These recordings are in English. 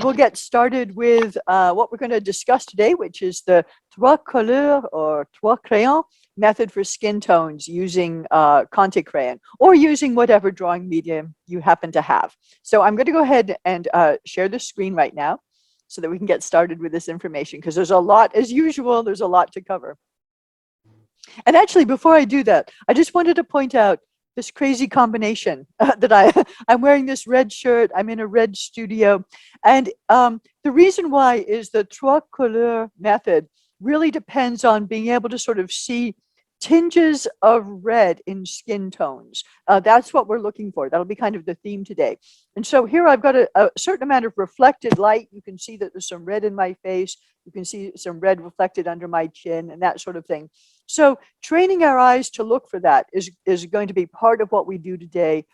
We'll get started with what we're going to discuss today, which is the Trois Couleurs or Trois Crayons method for skin tones using Conté Crayon or using whatever drawing medium you happen to have. So I'm going to go ahead and share the screen right now so that we can get started with this information, because there's a lot, as usual, there's a lot to cover. And actually, before I do that, I just wanted to point out this crazy combination that I'm wearing this red shirt. I'm in a red studio. And the reason why is the Trois Couleurs method really depends on being able to sort of see tinges of red in skin tones. That's what we're looking for. That'll be kind of the theme today. And so here I've got a certain amount of reflected light. You can see that there's some red in my face. You can see some red reflected under my chin and that sort of thing. So training our eyes to look for that is going to be part of what we do today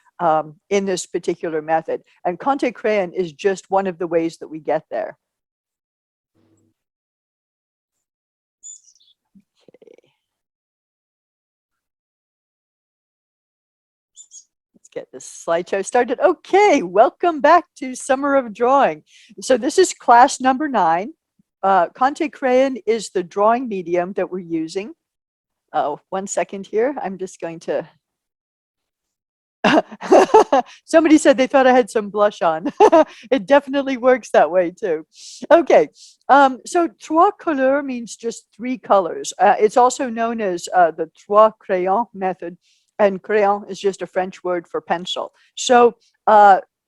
in this particular method. And Conté Crayon is just one of the ways that we get there. Okay. Let's get this slideshow started. Okay, welcome back to Summer of Drawing. So this is class number 9. Conté Crayon is the drawing medium that we're using. Oh, 1 second here. I'm just going to. Somebody said they thought I had some blush on. It definitely works that way too. Okay, so Trois Couleurs means just 3 colors. It's also known as the Trois Crayons method, and crayon is just a French word for pencil. So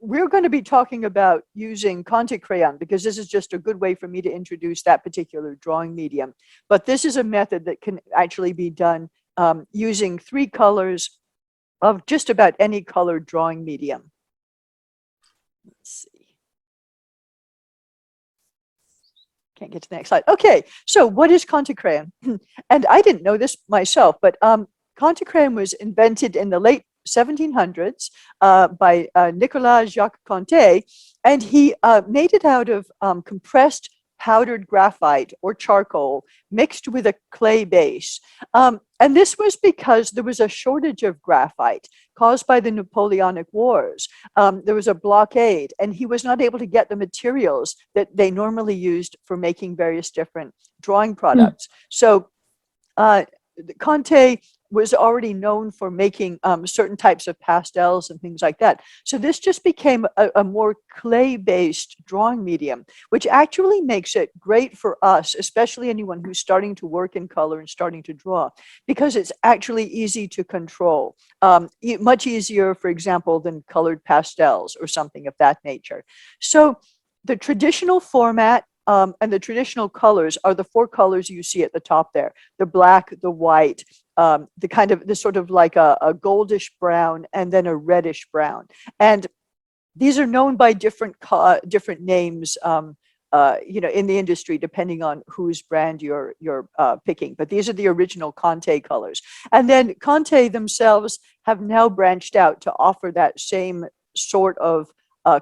we're going to be talking about using Conté Crayon because this is just a good way for me to introduce that particular drawing medium. But this is a method that can actually be done using 3 colors of just about any colored drawing medium. Let's see. Can't get to the next slide. Okay, so what is Conté Crayon? And I didn't know this myself, but Conté Crayon was invented in the late 1700s by Nicolas Jacques Conte, and he made it out of compressed powdered graphite or charcoal mixed with a clay base. And this was because there was a shortage of graphite caused by the Napoleonic Wars. There was a blockade, and he was not able to get the materials that they normally used for making various different drawing products. So Conte was already known for making certain types of pastels and things like that. So this just became a more clay-based drawing medium, which actually makes it great for us, especially anyone who's starting to work in color and starting to draw, because it's actually easy to control. Much easier, for example, than colored pastels or something of that nature. So the traditional format and the traditional colors are the 4 colors you see at the top there: the black, the white, the sort of like a goldish brown, and then a reddish brown. And these are known by different names, in the industry, depending on whose brand you're picking. But these are the original Conté colors. And then Conté themselves have now branched out to offer that same sort of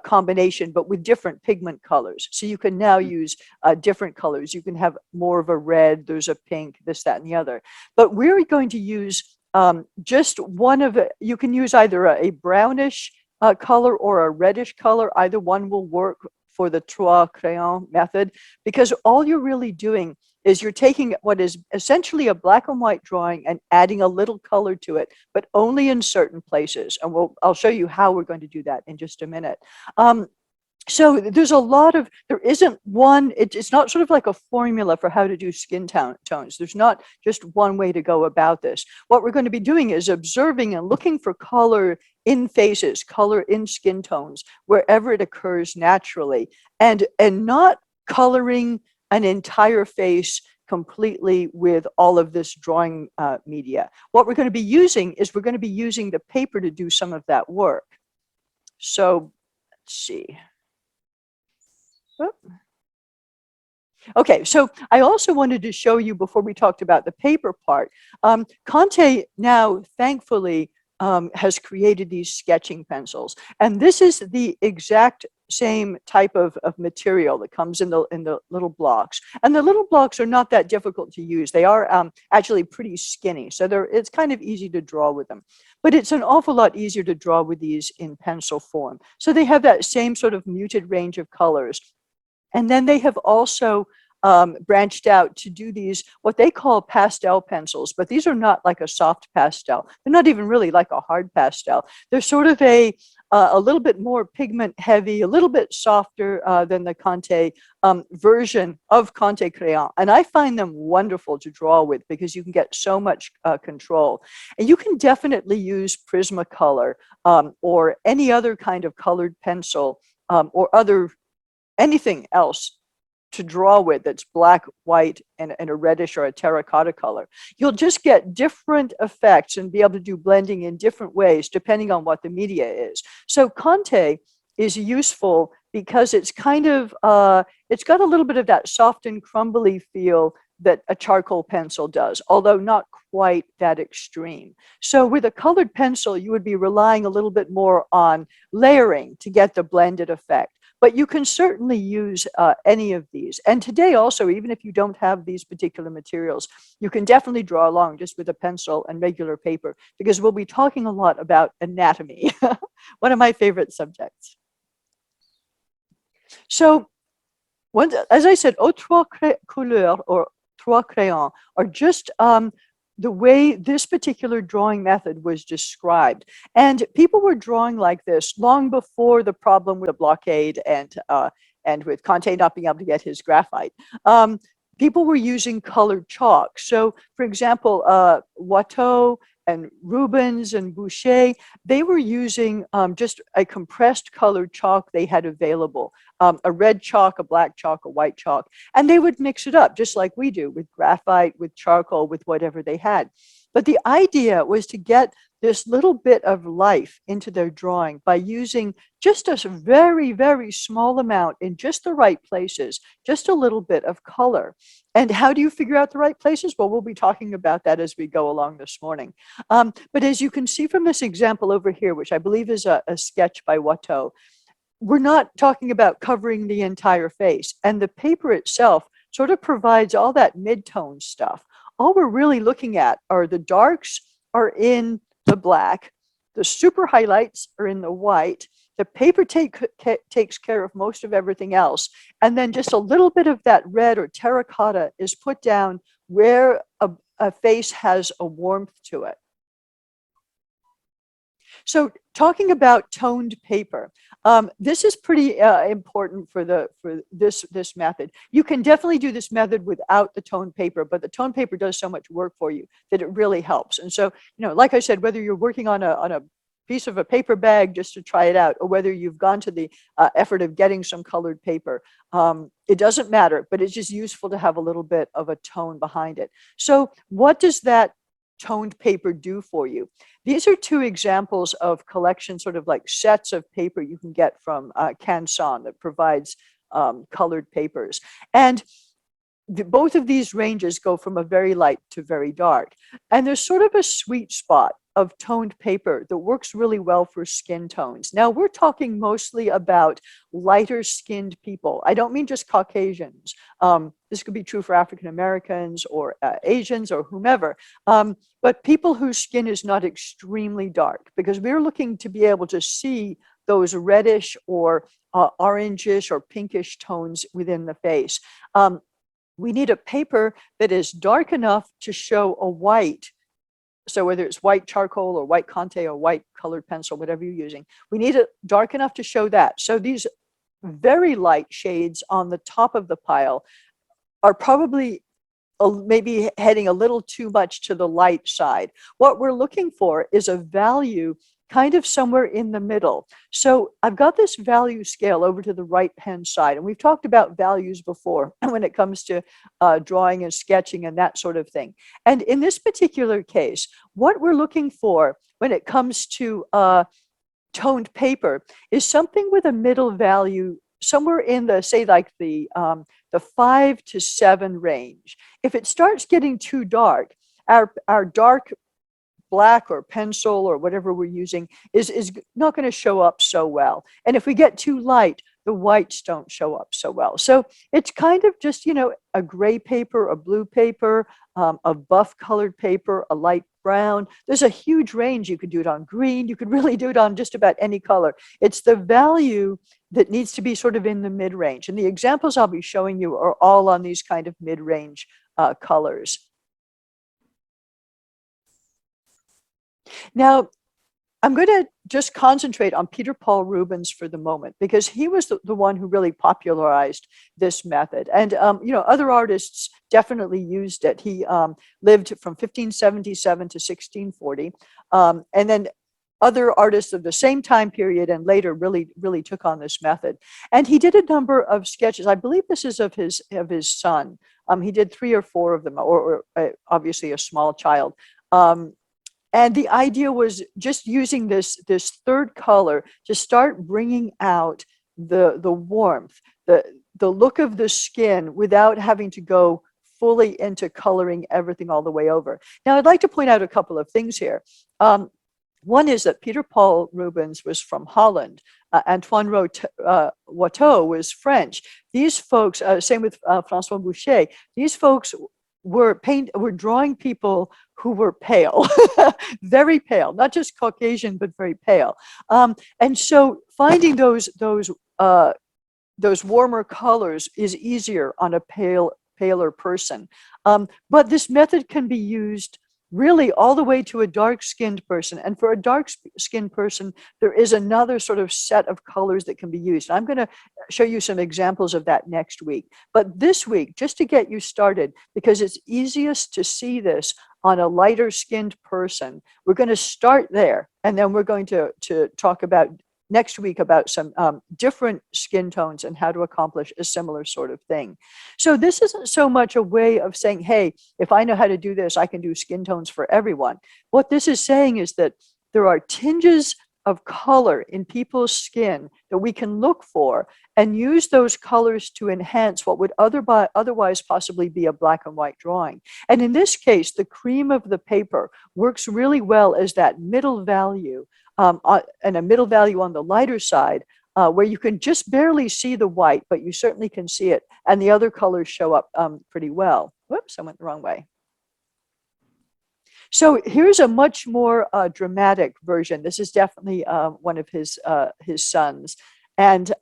combination, but with different pigment colors. So you can now use different colors. You can have more of a red, there's a pink, this, that, and the other. But we're going to use just one of it. You can use either a brownish color or a reddish color. Either one will work for the Trois Crayons method, because all you're really doing is you're taking what is essentially a black and white drawing and adding a little color to it, but only in certain places. And I'll show you how we're going to do that in just a minute. So there's a lot of, there isn't one, it's not sort of like a formula for how to do skin tones. There's not just one way to go about this. What we're going to be doing is observing and looking for color in faces, color in skin tones, wherever it occurs naturally, and not coloring an entire face completely with all of this drawing media. What we're going to be using is we're going to be using the paper to do some of that work. So let's see. Okay, so I also wanted to show you, before we talked about the paper part, Conte now, thankfully, has created these sketching pencils. And this is the exact same type of material that comes in the little blocks. And the little blocks are not that difficult to use. They are actually pretty skinny. So it's kind of easy to draw with them. But it's an awful lot easier to draw with these in pencil form. So they have that same sort of muted range of colors. And then they have also branched out to do these, what they call pastel pencils, but these are not like a soft pastel. They're not even really like a hard pastel. They're sort of a little bit more pigment heavy, a little bit softer than the Conte version of Conté Crayon. And I find them wonderful to draw with because you can get so much control. And you can definitely use Prismacolor or any other kind of colored pencil or anything else to draw with that's black, white, and a reddish or a terracotta color. You'll just get different effects and be able to do blending in different ways depending on what the media is. So Conte is useful because it's kind of, it's got a little bit of that soft and crumbly feel that a charcoal pencil does, although not quite that extreme. So with a colored pencil, you would be relying a little bit more on layering to get the blended effect. But you can certainly use any of these. And today also, even if you don't have these particular materials, you can definitely draw along just with a pencil and regular paper, because we'll be talking a lot about anatomy, one of my favorite subjects. So, as I said, Trois Couleurs or Trois Crayons are just the way this particular drawing method was described. And people were drawing like this long before the problem with the blockade and with Conte not being able to get his graphite. People were using colored chalk. So, for example, Watteau and Rubens and Boucher, they were using just a compressed colored chalk they had available, a red chalk, a black chalk, a white chalk, and they would mix it up just like we do with graphite, with charcoal, with whatever they had. But the idea was to get this little bit of life into their drawing by using just a very, very small amount in just the right places, just a little bit of color. And how do you figure out the right places? Well, we'll be talking about that as we go along this morning. But as you can see from this example over here, which I believe is a sketch by Watteau, we're not talking about covering the entire face. And the paper itself sort of provides all that mid-tone stuff. All we're really looking at are the darks are in the black, the super highlights are in the white, the paper takes care of most of everything else, and then just a little bit of that red or terracotta is put down where a face has a warmth to it. So talking about toned paper, this is pretty important for this method. You can definitely do this method without the toned paper, but the toned paper does so much work for you that it really helps. And so, like I said, whether you're working on a piece of a paper bag just to try it out, or whether you've gone to the effort of getting some colored paper, it doesn't matter, but it's just useful to have a little bit of a tone behind it. So what does that toned paper do for you? These are two examples of collection, sort of like sets of paper you can get from Canson that provides colored papers. And both of these ranges go from a very light to very dark. And there's sort of a sweet spot of toned paper that works really well for skin tones. Now, we're talking mostly about lighter skinned people. I don't mean just Caucasians. This could be true for African Americans or Asians or whomever, but people whose skin is not extremely dark, because we're looking to be able to see those reddish or orangish or pinkish tones within the face. We need a paper that is dark enough to show a white. So whether it's white charcoal or white Conte or white colored pencil, whatever you're using, we need it dark enough to show that. So these very light shades on the top of the pile are probably maybe heading a little too much to the light side. What we're looking for is a value kind of somewhere in the middle. So I've got this value scale over to the right-hand side, and we've talked about values before when it comes to drawing and sketching and that sort of thing. And in this particular case, what we're looking for when it comes to toned paper is something with a middle value somewhere in the, say, like the 5 to 7 range. If it starts getting too dark, our dark black or pencil or whatever we're using is not going to show up so well. And if we get too light, the whites don't show up so well. So it's kind of just, a gray paper, a blue paper, a buff colored paper, a light brown. There's a huge range. You could do it on green. You could really do it on just about any color. It's the value that needs to be sort of in the mid-range. And the examples I'll be showing you are all on these kind of mid-range colors. Now, I'm going to just concentrate on Peter Paul Rubens for the moment, because he was the one who really popularized this method. And, other artists definitely used it. He lived from 1577 to 1640. And then other artists of the same time period and later really took on this method. And he did a number of sketches. I believe this is of his son. He did 3 or 4 of them, or obviously a small child. And the idea was just using this third color to start bringing out the warmth, the look of the skin, without having to go fully into coloring everything all the way over. Now, I'd like to point out a couple of things here. One is that Peter Paul Rubens was from Holland. Antoine Watteau was French. These folks, same with François Boucher, these folks were drawing people who were pale, very pale, not just Caucasian, but very pale. And so finding those warmer colors is easier on a paler person. But this method can be used really all the way to a dark-skinned person. And for a dark-skinned person, there is another sort of set of colors that can be used. I'm going to show you some examples of that next week. But this week, just to get you started, because it's easiest to see this on a lighter-skinned person, we're going to start there. And then we're going to talk about next week about some different skin tones and how to accomplish a similar sort of thing. So this isn't so much a way of saying, hey, if I know how to do this, I can do skin tones for everyone. What this is saying is that there are tinges of color in people's skin that we can look for and use those colors to enhance what would otherwise possibly be a black and white drawing. And in this case, the cream of the paper works really well as that middle value, and a middle value on the lighter side, where you can just barely see the white, but you certainly can see it. And the other colors show up pretty well. Whoops, I went the wrong way. So here's a much more dramatic version. This is definitely one of his sons. And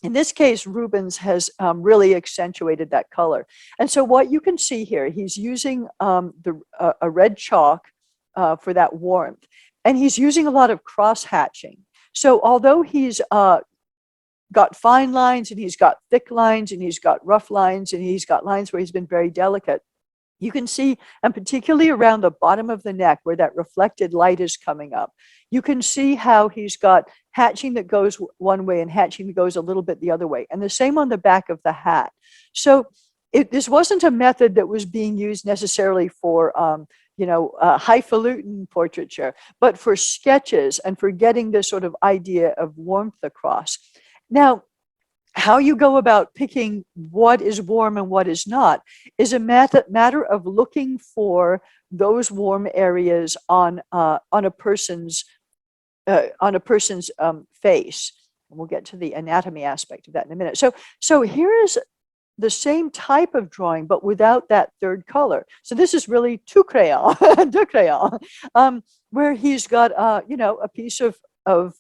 in this case, Rubens has really accentuated that color. And so what you can see here, he's using a red chalk for that warmth. And he's using a lot of cross-hatching. So although he's got fine lines, and he's got thick lines, and he's got rough lines, and he's got lines where he's been very delicate, you can see, and particularly around the bottom of the neck where that reflected light is coming up, you can see how he's got hatching that goes one way and hatching that goes a little bit the other way. And the same on the back of the hat. So this wasn't a method that was being used necessarily for highfalutin portraiture, but for sketches and for getting this sort of idea of warmth across. Now, how you go about picking what is warm and what is not is a matter of looking for those warm areas on a person's face. And we'll get to the anatomy aspect of that in a minute. So here's the same type of drawing, but without that third color. So this is really Trois Crayons, Deux Crayons, where he's got a piece of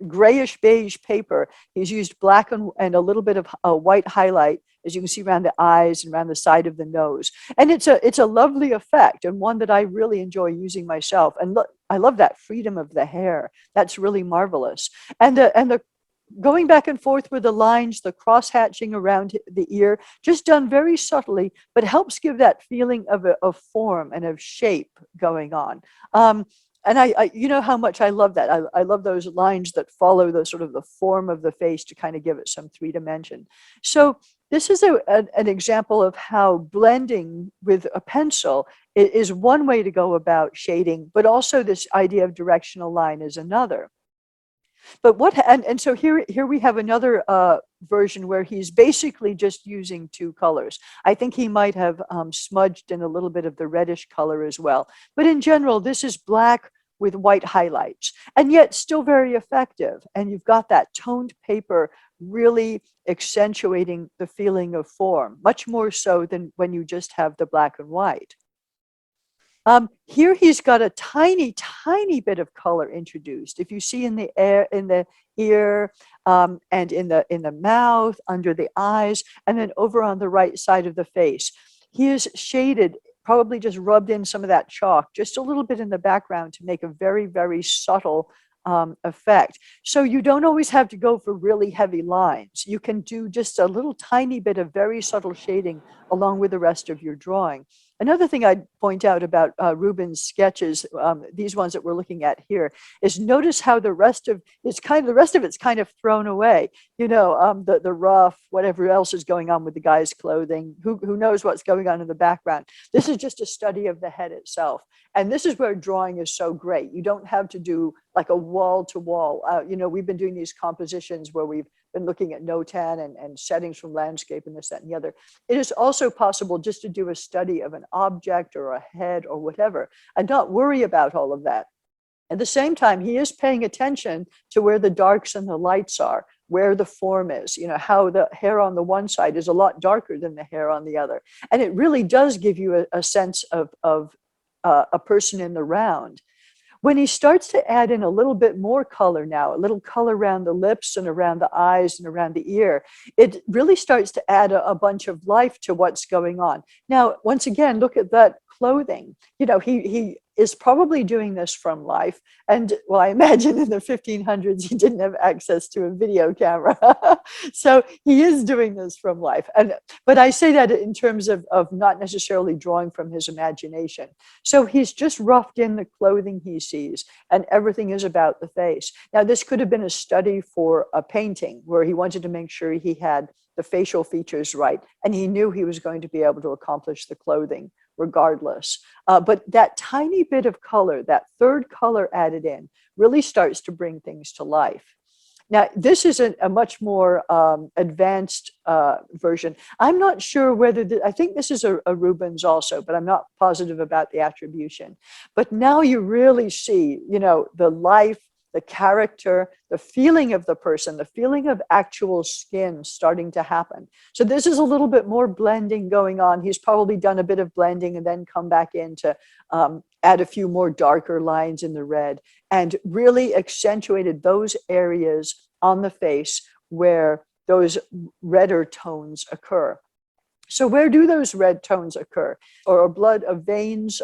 grayish beige paper. He's used black and a little bit of white highlight, as you can see around the eyes and around the side of the nose. And it's a lovely effect, and one that I really enjoy using myself. And look, I love that freedom of the hair. That's really marvelous. And the going back and forth with the lines, the cross-hatching around the ear, just done very subtly, but helps give that feeling of form and of shape going on. And I you know how much I love that. I love those lines that follow the sort of the form of the face to kind of give it some 3 dimension. So this is an example of how blending with a pencil is one way to go about shading, but also this idea of directional line is another. But and so here we have another version where he's basically just using 2 colors. I think he might have smudged in a little bit of the reddish color as well. But in general, this is black with white highlights, and yet still very effective. And you've got that toned paper really accentuating the feeling of form, much more so than when you just have the black and white. Here he's got a tiny, tiny bit of color introduced. If you see in the air, in the ear, and in the mouth, under the eyes, and then over on the right side of the face, he is shaded, probably just rubbed in some of that chalk, just a little bit in the background to make a very, very subtle effect. So you don't always have to go for really heavy lines. You can do just a little tiny bit of very subtle shading along with the rest of your drawing. Another thing I'd point out about Rubens' sketches, these ones that we're looking at here, is notice how the rest of it's kind of thrown away. You know, the rough, whatever else is going on with the guy's clothing. Who knows what's going on in the background? This is just a study of the head itself, and this is where drawing is so great. You don't have to do like a wall to wall. You know, we've been doing these compositions where we've been looking at notan and settings from landscape and this, that, and the other. It is also possible just to do a study of an object or a head or whatever and not worry about all of that. At the same time, he is paying attention to where the darks and the lights are, where the form is, you know, how the hair on the one side is a lot darker than the hair on the other. And it really does give you a sense of a person in the round. When he starts to add in a little bit more color now, a little color around the lips and around the eyes and around the ear, it really starts to add a bunch of life to what's going on. Now, once again, look at that clothing. You know, he is probably doing this from life. And well, I imagine in the 1500s, he didn't have access to a video camera. So he is doing this from life. But I say that in terms of not necessarily drawing from his imagination. So he's just roughed in the clothing he sees, and everything is about the face. Now, this could have been a study for a painting where he wanted to make sure he had the facial features right, and he knew he was going to be able to accomplish the clothing regardless. But that tiny bit of color, that third color added in, really starts to bring things to life. Now, this is a much more advanced version. I'm not sure whether, I think this is a Rubens also, but I'm not positive about the attribution. But now you really see, you know, the life, the character, the feeling of the person, the feeling of actual skin starting to happen. So this is a little bit more blending going on. He's probably done a bit of blending and then come back in to add a few more darker lines in the red and really accentuated those areas on the face where those redder tones occur. So where do those red tones occur? Or blood of veins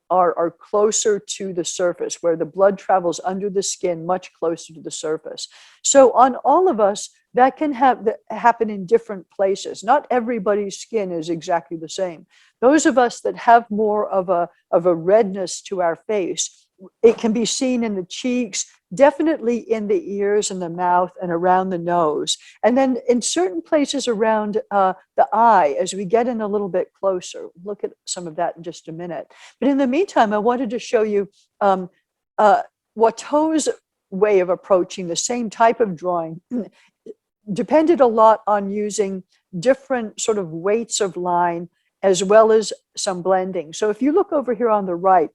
are closer to the surface, where the blood travels under the skin much closer to the surface. So on all of us, that can happen in different places. Not everybody's skin is exactly the same. Those of us that have more of a redness to our face, it can be seen in the cheeks, definitely in the ears and the mouth and around the nose. And then in certain places around the eye, as we get in a little bit closer. Look at some of that in just a minute. But in the meantime, I wanted to show you Watteau's way of approaching the same type of drawing depended a lot on using different sort of weights of line as well as some blending. So if you look over here on the right,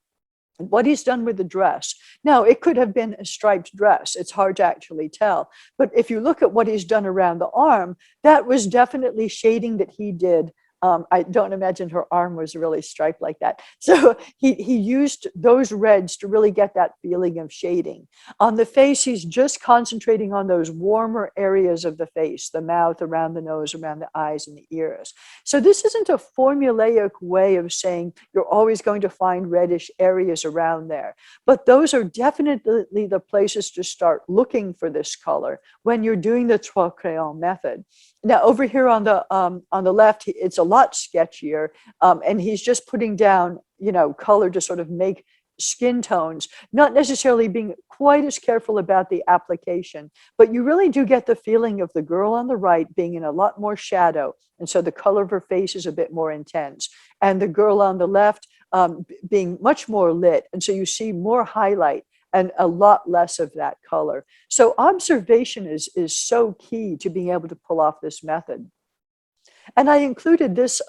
what he's done with the dress. Now, it could have been a striped dress. It's hard to actually tell. But if you look at what he's done around the arm, that was definitely shading that he did. I don't imagine her arm was really striped like that. So he used those reds to really get that feeling of shading. On the face, he's just concentrating on those warmer areas of the face, the mouth, around the nose, around the eyes and the ears. So this isn't a formulaic way of saying you're always going to find reddish areas around there. But those are definitely the places to start looking for this color when you're doing the Trois Crayons method. Now, over here on the left, it's a lot sketchier, and he's just putting down, you know, color to sort of make skin tones, not necessarily being quite as careful about the application, but you really do get the feeling of the girl on the right being in a lot more shadow, and so the color of her face is a bit more intense, and the girl on the left being much more lit, and so you see more highlight and a lot less of that color. So observation is so key to being able to pull off this method. And I included this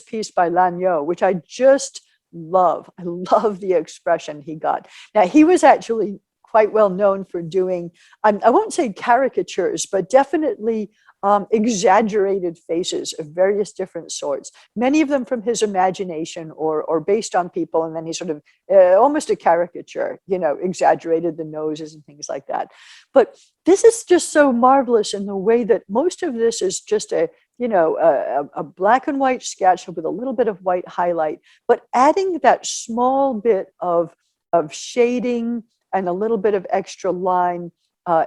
piece by Lagneau, which I just I love the expression he got. Now, he was actually quite well known for doing, I won't say caricatures, but definitely exaggerated faces of various different sorts, many of them from his imagination or based on people. And then he sort of almost a caricature, you know, exaggerated the noses and things like that. But this is just so marvelous in the way that most of this is just a, you know, a black and white sketch with a little bit of white highlight, but adding that small bit of shading and a little bit of extra line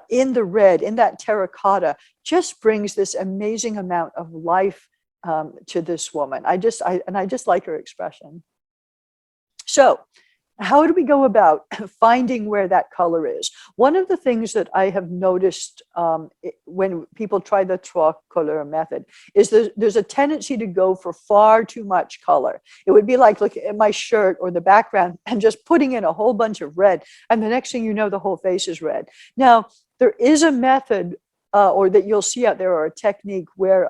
in the red, in that terracotta, just brings this amazing amount of life to this woman. I just like her expression. So how do we go about finding where that color is? One of the things that I have noticed when people try the Trois Couleurs method is there's a tendency to go for far too much color. It would be like looking at my shirt or the background and just putting in a whole bunch of red, and the next thing you know, the whole face is red. Now, there is a method or that you'll see out there, or a technique where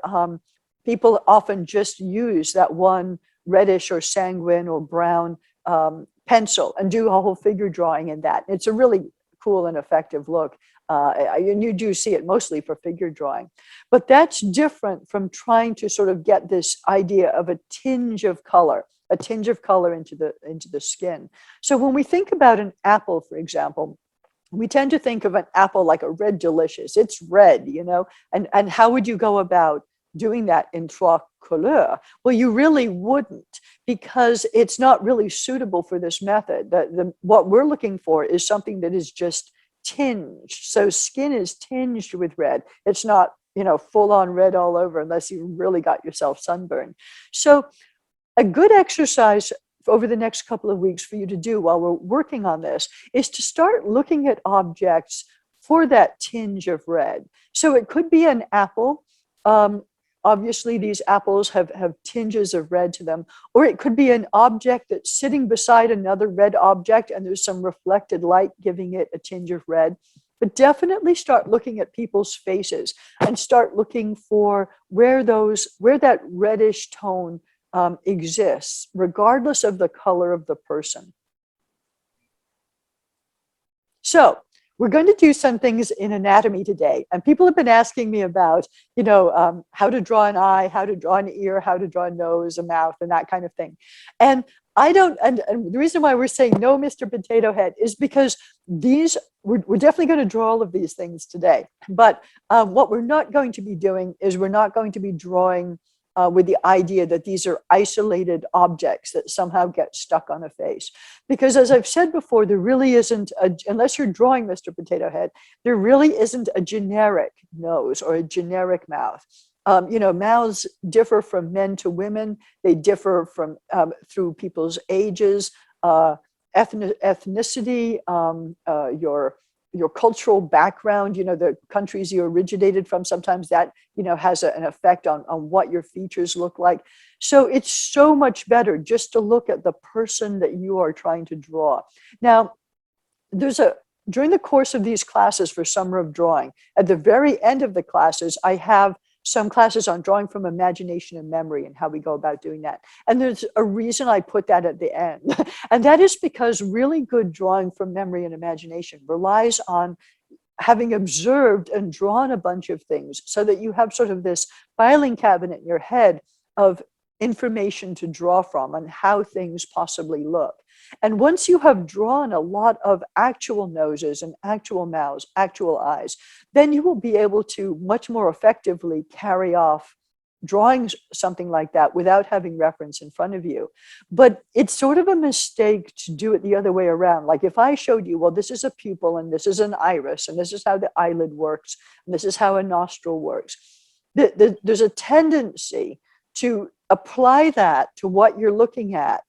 people often just use that one reddish or sanguine or brown pencil and do a whole figure drawing in that. It's a really cool and effective look. And you do see it mostly for figure drawing. But that's different from trying to sort of get this idea of a tinge of color into the skin. So when we think about an apple, for example, we tend to think of an apple like a red delicious. It's red, you know, and how would you go about doing that in Trois Couleurs? Well, you really wouldn't, because it's not really suitable for this method. What we're looking for is something that is just tinged. So skin is tinged with red. It's not, you know, full on red all over unless you really got yourself sunburned. So a good exercise over the next couple of weeks for you to do while we're working on this is to start looking at objects for that tinge of red. So it could be an apple. Obviously, these apples have tinges of red to them. Or it could be an object that's sitting beside another red object and there's some reflected light giving it a tinge of red. But definitely start looking at people's faces and start looking for where that reddish tone exists, regardless of the color of the person. So we're going to do some things in anatomy today. And people have been asking me about, you know, how to draw an eye, how to draw an ear, how to draw a nose, a mouth, and that kind of thing. And and the reason why we're saying no, Mr. Potato Head, is because we're definitely going to draw all of these things today. But what we're not going to be doing is we're not going to be drawing with the idea that these are isolated objects that somehow get stuck on a face. Because as I've said before, there really isn't, unless you're drawing Mr. Potato Head, there really isn't a generic nose or a generic mouth. You know, mouths differ from men to women. They differ from through people's ages, ethnicity, your cultural background, you know, the countries you originated from, sometimes that, you know, has an effect on what your features look like. So it's so much better just to look at the person that you are trying to draw. Now, during the course of these classes for Summer of Drawing, at the very end of the classes, I have some classes on drawing from imagination and memory and how we go about doing that. And there's a reason I put that at the end. And that is because really good drawing from memory and imagination relies on having observed and drawn a bunch of things so that you have sort of this filing cabinet in your head of information to draw from and how things possibly look. And once you have drawn a lot of actual noses and actual mouths, actual eyes, then you will be able to much more effectively carry off drawing something like that without having reference in front of you. But it's sort of a mistake to do it the other way around. Like if I showed you, well, this is a pupil and this is an iris and this is how the eyelid works and this is how a nostril works. There's a tendency to apply that to what you're looking at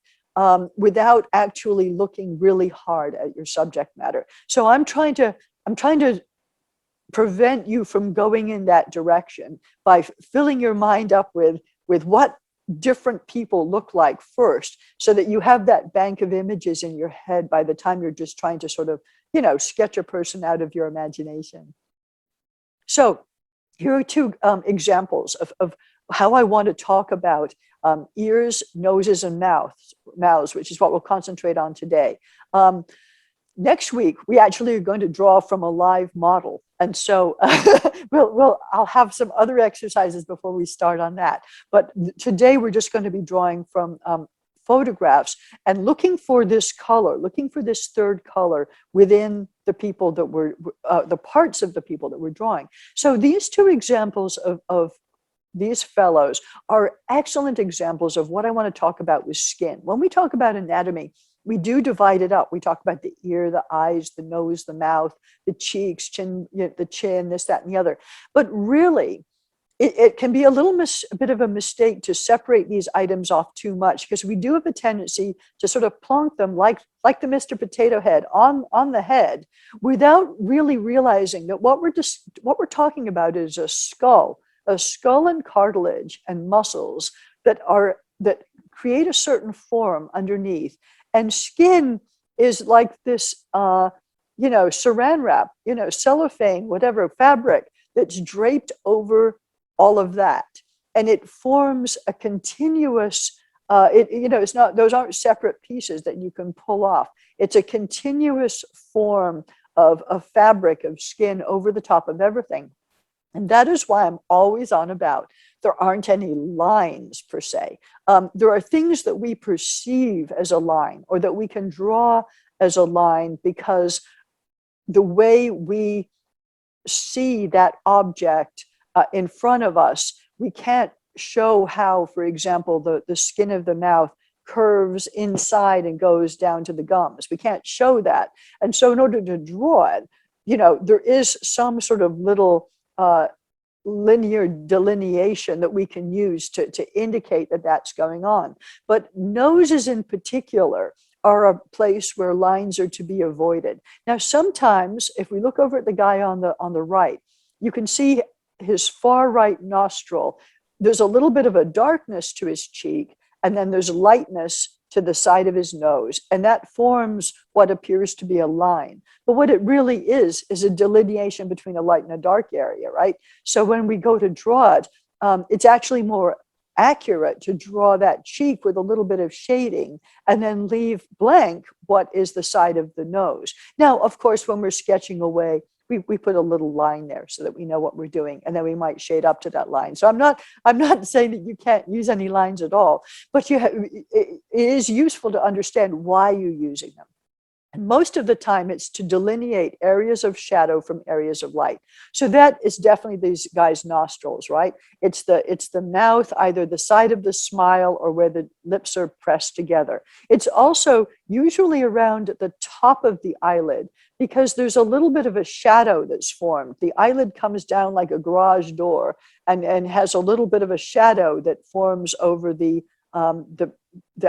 without actually looking really hard at your subject matter. So I'm trying to prevent you from going in that direction by filling your mind up with what different people look like first, so that you have that bank of images in your head by the time you're just trying to sort of, you know, sketch a person out of your imagination. So here are two examples of how I want to talk about ears, noses, and mouths, which is what we'll concentrate on today. Next week, we actually are going to draw from a live model. And so I'll have some other exercises before we start on that. But today we're just going to be drawing from photographs and looking for this color, looking for this third color within the people that we're, the parts of the people that we're drawing. So these two examples of these fellows are excellent examples of what I want to talk about with skin. When we talk about anatomy, we do divide it up. We talk about the ear, the eyes, the nose, the mouth, the cheeks, the chin, this, that, and the other. But really, it can be a bit of a mistake to separate these items off too much, because we do have a tendency to sort of plonk them like the Mr. Potato Head on the head, without really realizing that what we're talking about is a skull and cartilage and muscles that create a certain form underneath. And skin is like this, saran wrap, cellophane, whatever, fabric that's draped over all of that. And it forms a continuous, it's not, those aren't separate pieces that you can pull off. It's a continuous form of fabric, of skin over the top of everything. And that is why I'm always on about there aren't any lines per se. There are things that we perceive as a line, or that we can draw as a line, because the way we see that object in front of us, we can't show how, for example, the skin of the mouth curves inside and goes down to the gums. We can't show that. And so in order to draw it, there is some sort of little linear delineation that we can use to indicate that that's going on. But noses in particular are a place where lines are to be avoided. Now, sometimes if we look over at the guy on the right, you can see his far right nostril. There's a little bit of a darkness to his cheek, and then there's lightness to the side of his nose, and that forms what appears to be a line. But what it really is a delineation between a light and a dark area, right? So when we go to draw it, it's actually more accurate to draw that cheek with a little bit of shading and then leave blank what is the side of the nose. Now, of course, when we're sketching away, we put a little line there so that we know what we're doing, and then we might shade up to that line. So I'm not saying that you can't use any lines at all, but it is useful to understand why you're using them. And most of the time, it's to delineate areas of shadow from areas of light. So that is definitely these guys' nostrils, right? It's the mouth, either the side of the smile or where the lips are pressed together. It's also usually around the top of the eyelid, because there's a little bit of a shadow that's formed. The eyelid comes down like a garage door and has a little bit of a shadow that forms over the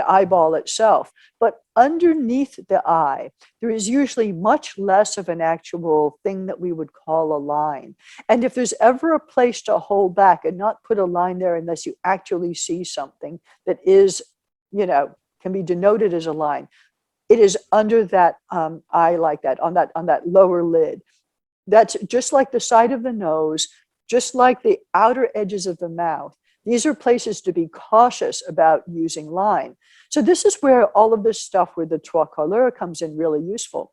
eyeball itself. But underneath the eye, there is usually much less of an actual thing that we would call a line. And if there's ever a place to hold back and not put a line there unless you actually see something that is, can be denoted as a line, it is under that eye, like that, on that lower lid. That's just like the side of the nose, just like the outer edges of the mouth. These are places to be cautious about using line. So this is where all of this stuff with the Trois Couleurs comes in really useful.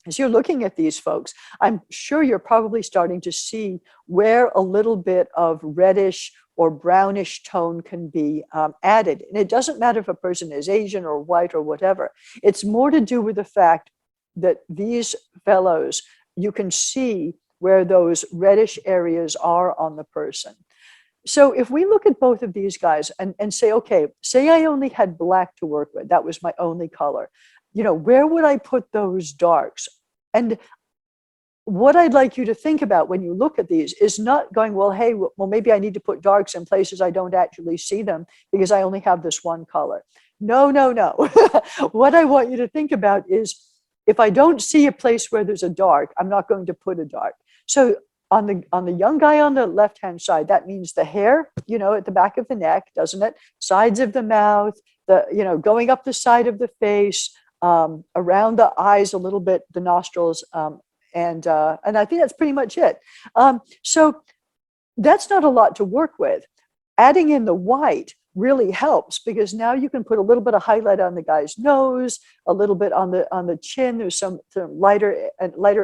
As you're looking at these folks, I'm sure you're probably starting to see where a little bit of reddish or brownish tone can be added. And it doesn't matter if a person is Asian or white or whatever. It's more to do with the fact that these fellows, you can see where those reddish areas are on the person. So if we look at both of these guys and say, okay, say I only had black to work with, that was my only color, where would I put those darks? And what I'd like you to think about when you look at these is not going, well, hey, well, maybe I need to put darks in places I don't actually see them because I only have this one color. No. What I want you to think about is, if I don't see a place where there's a dark, I'm not going to put a dark. So on the young guy on the left-hand side, that means the hair, at the back of the neck, doesn't it? Sides of the mouth, going up the side of the face, around the eyes a little bit, the nostrils, and I think that's pretty much it. So that's not a lot to work with. Adding in the white really helps, because now you can put a little bit of highlight on the guy's nose, a little bit on the chin. There's some lighter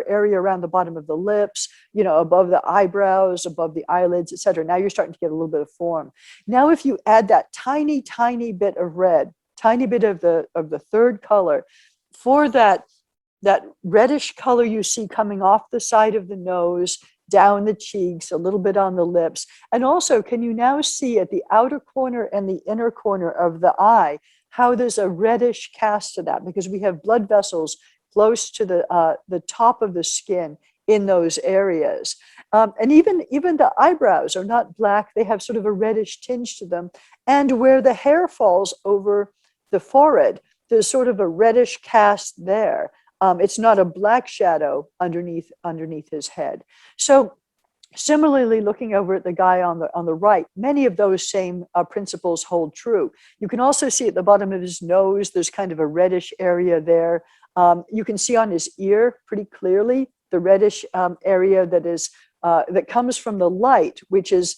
area around the bottom of the lips, above the eyebrows, above the eyelids, etc. Now you're starting to get a little bit of form. Now, if you add that tiny, tiny bit of red, tiny bit of the third color, for that reddish color you see coming off the side of the nose, down the cheeks, a little bit on the lips. And also, can you now see at the outer corner and the inner corner of the eye how there's a reddish cast to that, because we have blood vessels close to the top of the skin in those areas. And even the eyebrows are not black. They have sort of a reddish tinge to them. And where the hair falls over the forehead, there's sort of a reddish cast there. It's not a black shadow underneath his head. So similarly, looking over at the guy on the right, many of those same principles hold true. You can also see at the bottom of his nose, there's kind of a reddish area there. You can see on his ear pretty clearly the reddish area that comes from the light, which is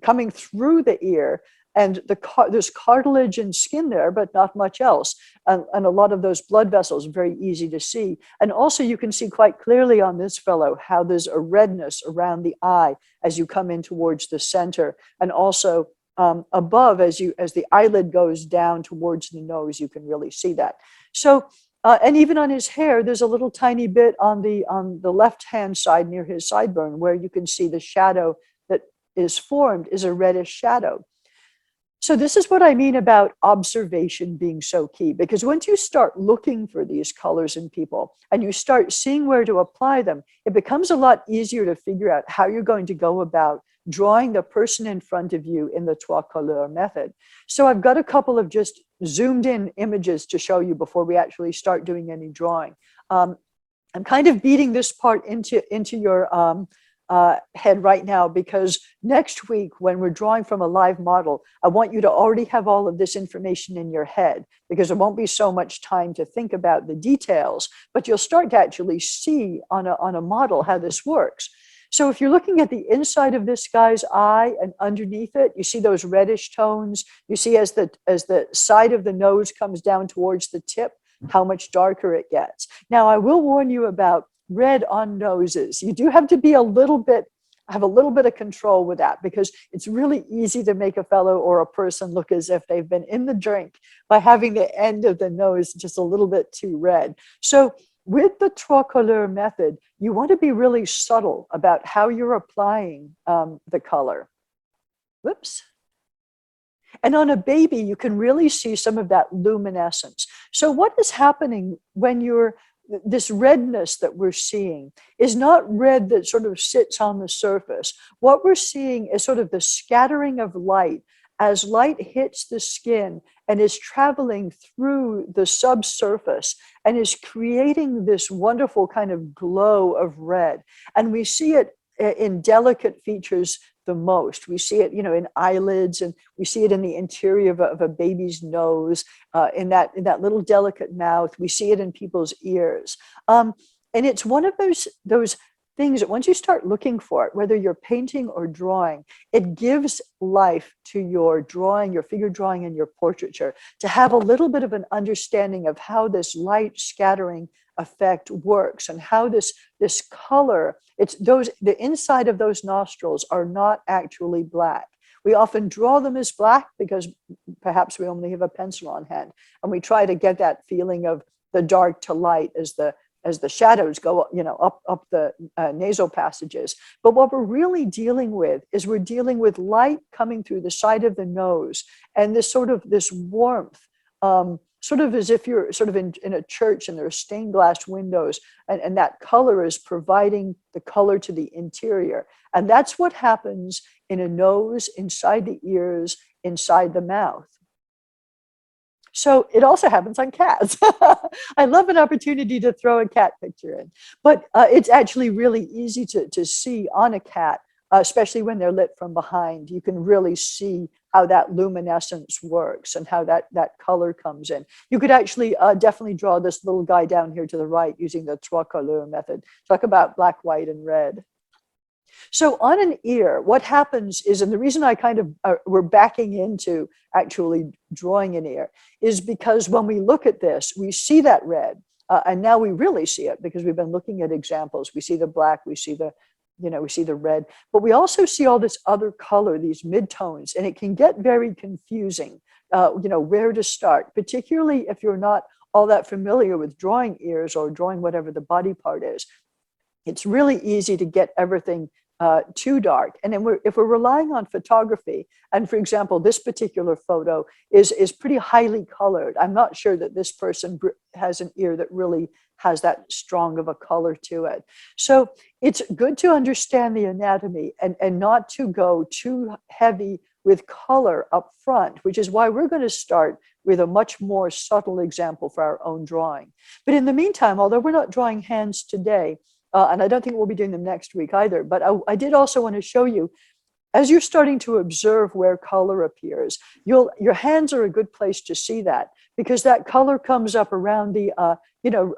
coming through the ear. And there's cartilage and skin there, but not much else. And a lot of those blood vessels are very easy to see. And also you can see quite clearly on this fellow how there's a redness around the eye as you come in towards the center. And also above, as the eyelid goes down towards the nose, you can really see that. So, and even on his hair, there's a little tiny bit on the left-hand side near his sideburn where you can see the shadow that is formed is a reddish shadow. So this is what I mean about observation being so key, because once you start looking for these colors in people and you start seeing where to apply them, it becomes a lot easier to figure out how you're going to go about drawing the person in front of you in the Trois Couleurs method. So I've got a couple of just zoomed in images to show you before we actually start doing any drawing. I'm kind of beating this part into your head right now, because next week when we're drawing from a live model, I want you to already have all of this information in your head, because there won't be so much time to think about the details, but you'll start to actually see on a model how this works. So if you're looking at the inside of this guy's eye and underneath it, you see those reddish tones. You see as the side of the nose comes down towards the tip, how much darker it gets. Now, I will warn you about red on noses. You do have to be have a little bit of control with that, because it's really easy to make a fellow or a person look as if they've been in the drink by having the end of the nose just a little bit too red. So with the Trois Couleurs method, you want to be really subtle about how you're applying the color. Whoops. And on a baby, you can really see some of that luminescence. So what is happening when this redness that we're seeing is not red that sort of sits on the surface. What we're seeing is sort of the scattering of light as light hits the skin and is traveling through the subsurface and is creating this wonderful kind of glow of red. And we see it in delicate features the most. We see it, in eyelids, and we see it in the interior of a baby's nose, in that little delicate mouth. We see it in people's ears. And it's one of those things that once you start looking for it, whether you're painting or drawing, it gives life to your drawing, your figure drawing, and your portraiture, to have a little bit of an understanding of how this light scattering effect works and how this color, the inside of those nostrils are not actually black. We often draw them as black because perhaps we only have a pencil on hand, and we try to get that feeling of the dark to light as the shadows go up the nasal passages. But what we're really dealing with is we're dealing with light coming through the side of the nose, and this warmth, sort of as if you're sort of in a church and there are stained glass windows, and that color is providing the color to the interior. And that's what happens in a nose, inside the ears, inside the mouth. So it also happens on cats. I love an opportunity to throw a cat picture in, but it's actually really easy to see on a cat, especially when they're lit from behind. You can really see how that luminescence works and how that color comes in. You could actually definitely draw this little guy down here to the right using the Trois Couleurs method. Talk about black, white, and red. So on an ear, what happens is, and the reason I kind of, we're backing into actually drawing an ear, is because when we look at this, we see that red. And now we really see it because we've been looking at examples. We see the black, we see the, we see the red, but we also see all this other color, these midtones, and it can get very confusing, where to start, particularly if you're not all that familiar with drawing ears or drawing whatever the body part is. It's really easy to get everything too dark. And then if we're relying on photography, and for example, this particular photo is pretty highly colored. I'm not sure that this person has an ear that really has that strong of a color to it. So it's good to understand the anatomy and not to go too heavy with color up front, which is why we're going to start with a much more subtle example for our own drawing. But in the meantime, although we're not drawing hands today, and I don't think we'll be doing them next week either, but I did also want to show you, as you're starting to observe where color appears, your hands are a good place to see that, because that color comes up around the,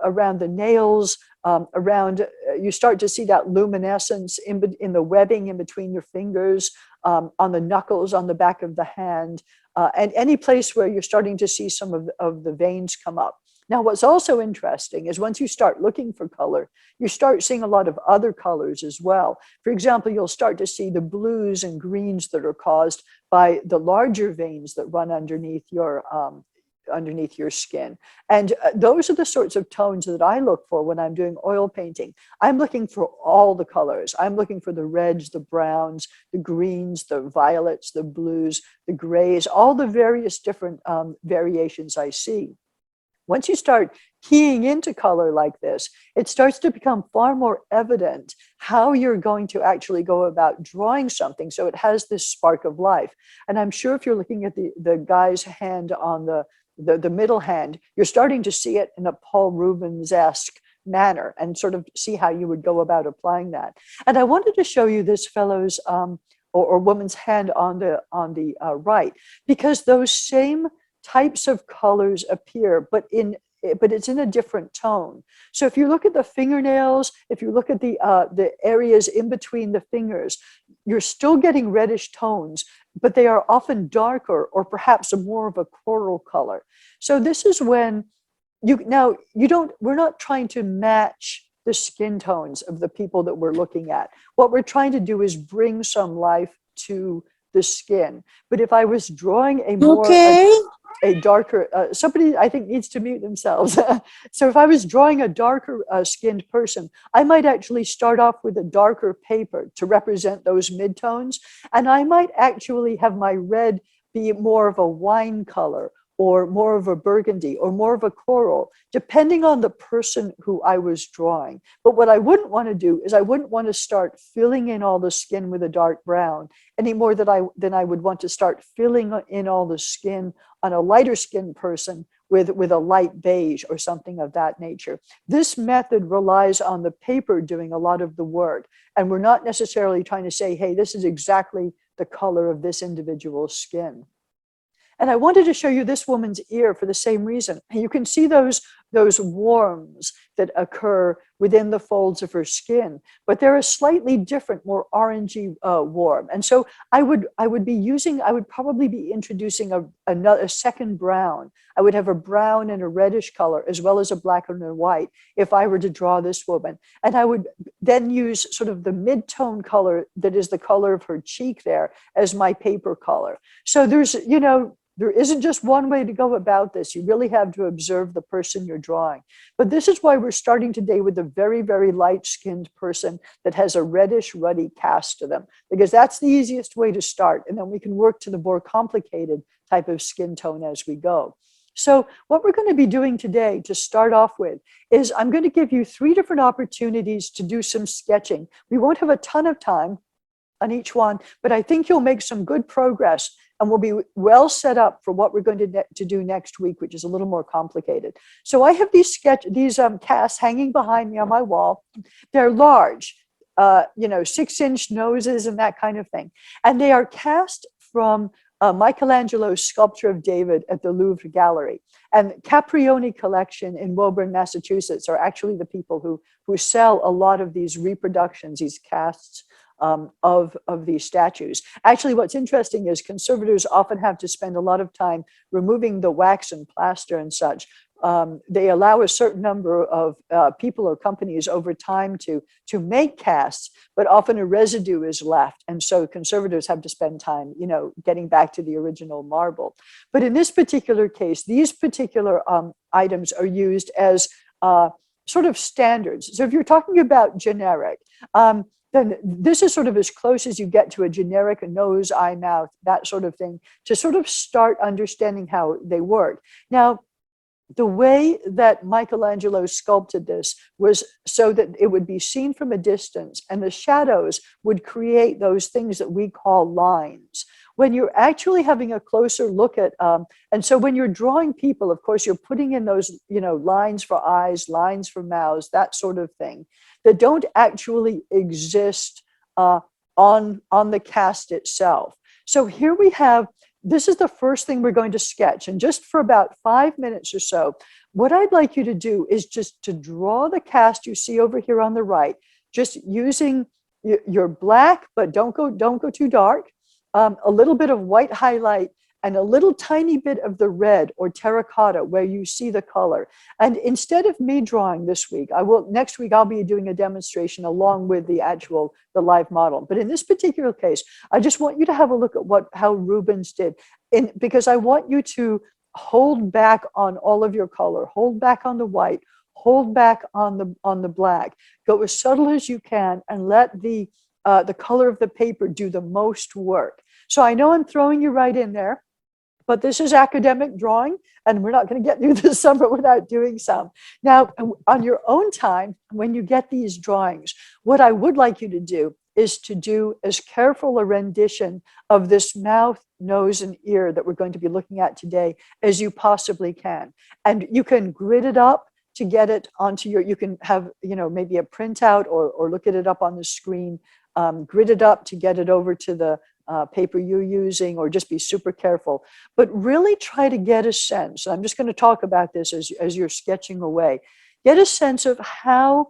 around the nails, you start to see that luminescence in the webbing in between your fingers, on the knuckles, on the back of the hand, and any place where you're starting to see some of the veins come up. Now, what's also interesting is once you start looking for color, you start seeing a lot of other colors as well. For example, you'll start to see the blues and greens that are caused by the larger veins that run underneath your skin. And those are the sorts of tones that I look for when I'm doing oil painting. I'm looking for all the colors. I'm looking for the reds, the browns, the greens, the violets, the blues, the grays, all the various different variations I see. Once you start keying into color like this, it starts to become far more evident how you're going to actually go about drawing something so it has this spark of life. And I'm sure if you're looking at the guy's hand on the middle hand, you're starting to see it in a Paul Rubens-esque manner and sort of see how you would go about applying that. And I wanted to show you this fellow's or woman's hand on the right, because those same types of colors appear, but it's in a different tone. So if you look at the fingernails, if you look at the areas in between the fingers, you're still getting reddish tones, but they are often darker or perhaps more of a coral color. So this is when we're not trying to match the skin tones of the people that we're looking at. What we're trying to do is bring some life to the skin. But if I was drawing a darker, somebody I think needs to mute themselves. So if I was drawing a darker skinned person, I might actually start off with a darker paper to represent those midtones. And I might actually have my red be more of a wine color, or more of a burgundy, or more of a coral, depending on the person who I was drawing. But what I wouldn't want to do is I wouldn't want to start filling in all the skin with a dark brown any more than I would want to start filling in all the skin on a lighter skinned person with a light beige or something of that nature. This method relies on the paper doing a lot of the work. And we're not necessarily trying to say, hey, this is exactly the color of this individual's skin. And I wanted to show you this woman's ear for the same reason. You can see those warms that occur within the folds of her skin, but they're a slightly different, more orangey warm. And so I would probably be introducing a second brown. I would have a brown and a reddish color, as well as a black and a white, if I were to draw this woman. And I would then use sort of the mid-tone color that is the color of her cheek there as my paper color. So there isn't just one way to go about this. You really have to observe the person you're drawing. But this is why we're starting today with a very, very light-skinned person that has a reddish, ruddy cast to them, because that's the easiest way to start. And then we can work to the more complicated type of skin tone as we go. So what we're going to be doing today to start off with is I'm going to give you 3 different opportunities to do some sketching. We won't have a ton of time on each one, but I think you'll make some good progress and we'll be well set up for what we're going to do next week, which is a little more complicated. So I have these casts hanging behind me on my wall. They're large, 6-inch noses and that kind of thing. And they are cast from Michelangelo's sculpture of David at the Louvre Gallery. And Caprioni Collection in Woburn, Massachusetts are actually the people who sell a lot of these reproductions, these casts of these statues. Actually, what's interesting is conservators often have to spend a lot of time removing the wax and plaster and such. They allow a certain number of people or companies over time to make casts, but often a residue is left. And so conservators have to spend time, getting back to the original marble. But in this particular case, these particular items are used as sort of standards. So if you're talking about generic, then this is sort of as close as you get to a generic nose, eye, mouth, that sort of thing, to sort of start understanding how they work. Now, the way that Michelangelo sculpted this was so that it would be seen from a distance, and the shadows would create those things that we call lines. When you're actually having a closer look at, and so when you're drawing people, of course, you're putting in those, lines for eyes, lines for mouths, that sort of thing, that don't actually exist on the cast itself. So here we have, this is the first thing we're going to sketch. And just for about 5 minutes or so, what I'd like you to do is just to draw the cast you see over here on the right, just using your black, but don't go too dark, a little bit of white highlight, and a little tiny bit of the red or terracotta where you see the color. And instead of me drawing this week, next week I'll be doing a demonstration along with the live model. But in this particular case, I just want you to have a look at how Rubens did, because I want you to hold back on all of your color, hold back on the white, hold back on the black, go as subtle as you can, and let the color of the paper do the most work. So I know I'm throwing you right in there, but this is academic drawing, and we're not going to get through the summer without doing some. Now, on your own time, when you get these drawings, what I would like you to do is to do as careful a rendition of this mouth, nose, and ear that we're going to be looking at today as you possibly can. And you can grid it up to get it onto you can have, maybe a printout or look at it up on the screen, grid it up to get it over to the paper you're using, or just be super careful. But really try to get a sense, I'm just going to talk about this as you're sketching away, get a sense of how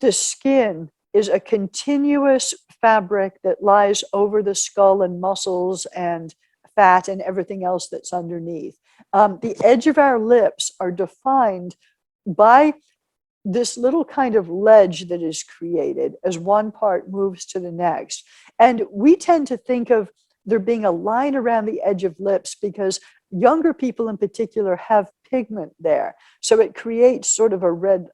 the skin is a continuous fabric that lies over the skull and muscles and fat and everything else that's underneath. The edge of our lips are defined by this little kind of ledge that is created as one part moves to the next. And we tend to think of there being a line around the edge of lips because younger people in particular have pigment there. So it creates sort of a red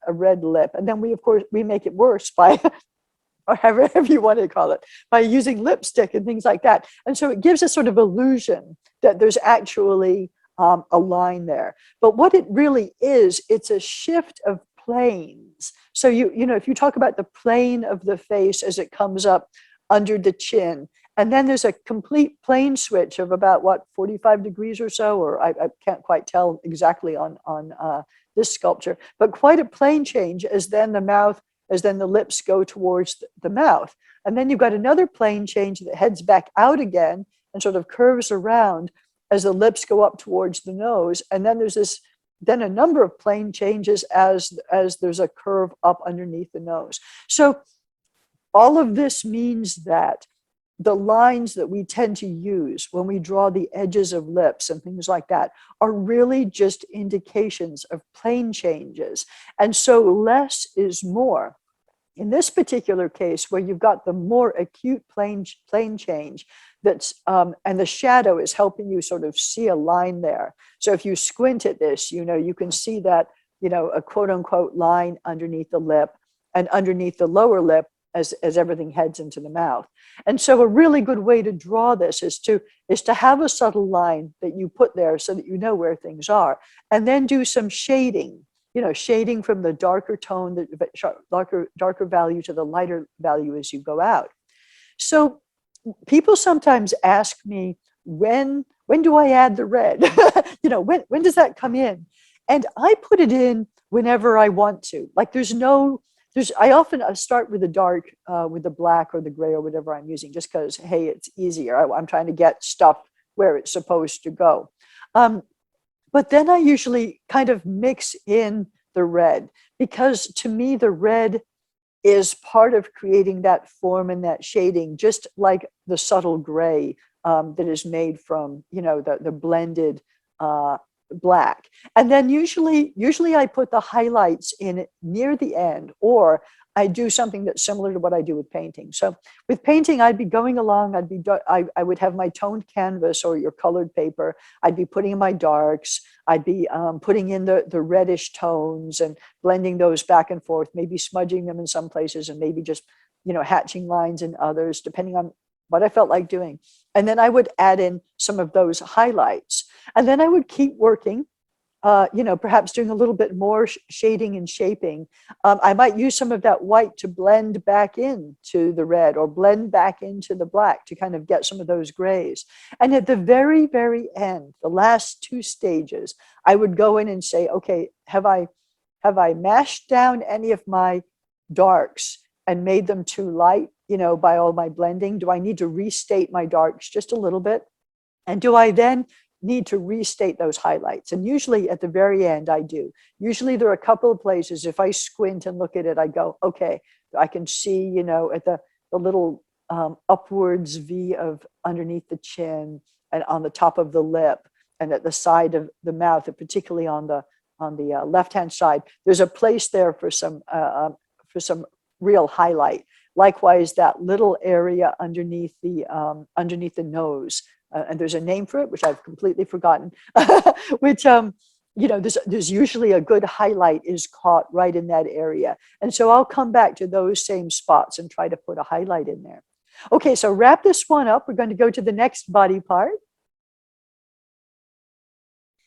lip. And then of course, we make it worse by, or however you want to call it, by using lipstick and things like that. And so it gives a sort of illusion that there's actually a line there. But what it really is, it's a shift of planes. So if you talk about the plane of the face as it comes up under the chin, and then there's a complete plane switch of about 45 degrees or so, or I can't quite tell exactly on this sculpture, but quite a plane change as then the lips go towards the mouth. And then you've got another plane change that heads back out again and sort of curves around as the lips go up towards the nose. And then there's a number of plane changes as there's a curve up underneath the nose. So all of this means that the lines that we tend to use when we draw the edges of lips and things like that are really just indications of plane changes. And so less is more. In this particular case, where you've got the more acute plane change, that's and the shadow is helping you sort of see a line there. So if you squint at this, you can see that, a quote unquote line underneath the lip and underneath the lower lip as everything heads into the mouth. And so a really good way to draw this is to have a subtle line that you put there so that you know where things are, and then do some shading, shading from the darker tone, the darker value to the lighter value as you go out. So people sometimes ask me, when do I add the red? When does that come in? And I put it in whenever I want to. Like I often start with the dark, with the black or the gray or whatever I'm using, just because, hey, it's easier. I'm trying to get stuff where it's supposed to go. But then I usually kind of mix in the red, because to me, the red is part of creating that form and that shading, just like the subtle gray that is made from, you know, the blended black. And then usually I put the highlights in near the end, or I do something that's similar to what I do with painting. So with painting, I'd be going along, I would have my toned canvas or your colored paper. I'd be putting in my darks. I'd be putting in the reddish tones and blending those back and forth, maybe smudging them in some places and maybe just, you know, hatching lines in others, depending on what I felt like doing. And then I would add in some of those highlights. And then I would keep working, you know, perhaps doing a little bit more shading and shaping. I might use some of that white to blend back into the red or blend back into the black to kind of get some of those grays. And at the very, very end, the last two stages, I would go in and say, okay, have I mashed down any of my darks and made them too light, you know, by all my blending? Do I need to restate my darks just a little bit? And do I then need to restate those highlights? And usually at the very end, I do. Usually there are a couple of places, if I squint and look at it, I go, okay, I can see, you know, at the little upwards V of underneath the chin and on the top of the lip and at the side of the mouth, and particularly on the left-hand side, there's a place there for some real highlight. Likewise, that little area underneath the nose, and there's a name for it, which I've completely forgotten, which, you know, there's usually a good highlight is caught right in that area. And so I'll come back to those same spots and try to put a highlight in there. Okay, so wrap this one up. We're going to go to the next body part.